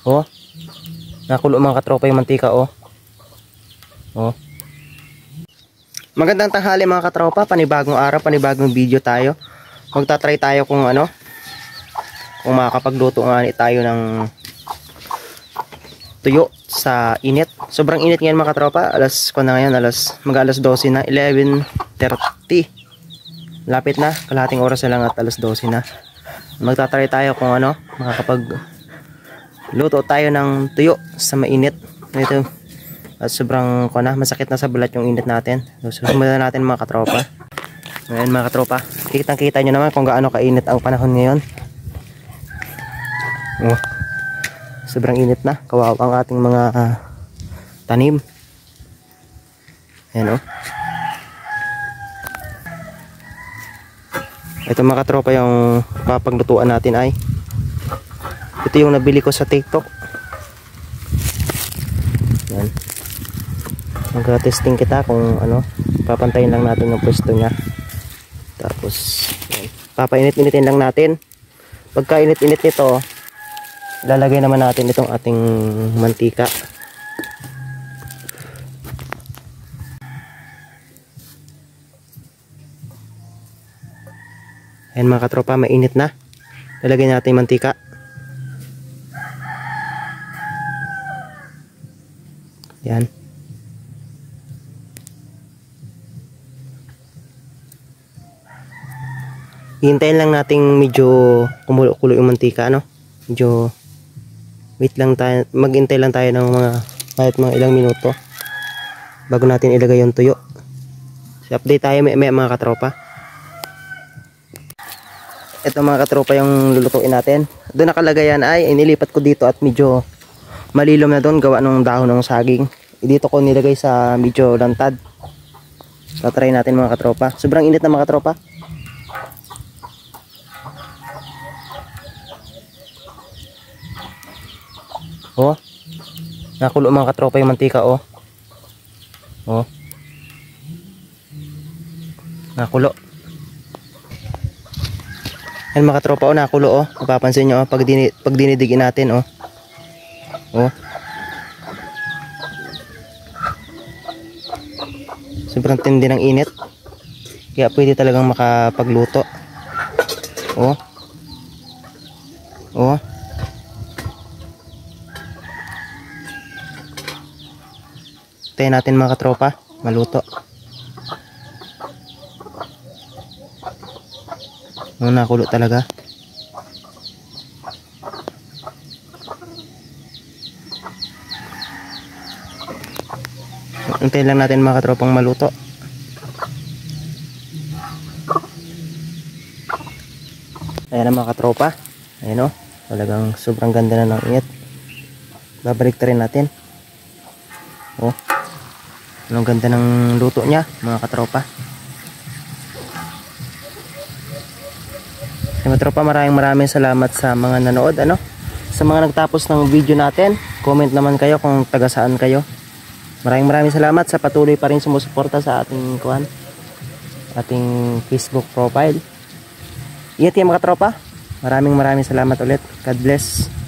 Oh. Nakulo mga katropa yung mantika oh. Oh. Magandang tanghali mga katropa, panibagong araw, panibagong video tayo. Magta-try tayo kung kung makakapagluto nga tayo ng tuyo sa init. Sobrang init ngayon mga katropa. Mag-alas 12 na, 11:30. Lapit na, kalahating oras na lang at alas 12 na. Magta-try tayo kung makakapagluto tayo ng tuyo sa mainit. Ito. At sobrang masakit na sa balat yung init natin. So, susundan natin mga katropa. Ngayon mga katropa, kitang-kita nyo naman kung gaano kainit ang panahon ngayon. Oh, sobrang init na. Kawawa ang ating mga tanim. Ayan oh. Ito mga katropa yung papaglutuan natin ay ito yung nabili ko sa TikTok. Ayan. Mag-testing kita kung papantayin lang natin yung pwesto niya. Tapos papainit-initin lang natin. Pagka init-init nito, lalagay naman natin itong ating mantika. Ayan mga katropa, mainit na. Lalagay natin yung mantika. Yan. Hintayin lang nating medyo kumulo-kulo yung mantika, Medyo wait lang tayo, maghintay lang tayo ng kahit mga ilang minuto bago natin ilagay yung tuyo. So, update tayo may mga katropa. Ito mga katropa yung lulutuin natin. Doon nakalagay yan ay inilipat ko dito at medyo malilom na doon gawa ng dahon ng saging. Dito ko nilagay sa medyo lantad. Tatry natin mga katropa. Sobrang init na mga katropa. Oh. Nakulo mga katropa yung mantika oh. Oh. Nakulo. Yan mga katropa oh, nakulo oh. Mapapansin nyo oh, pag dinidigin natin oh. Oh. Sobrang tindi ng init. Kaya pwede talagang makapagluto. Oh. Oh. Tayo natin mga katropa, maluto. Nakulo talaga. Antayin lang natin mga katropang maluto. Ayan na mga katropa. Ayan o, talagang sobrang ganda na ng init. Babalik ta rin natin. Oh, anong ganda ng luto niya mga katropa. Mga katropa, maraming salamat sa mga nanood sa mga nagtapos ng video natin. Comment naman kayo kung taga saan kayo. Maraming salamat sa patuloy pa rin sumusuporta sa ating ating Facebook profile. Ingat kayo mga katropa. Maraming salamat ulit. God bless.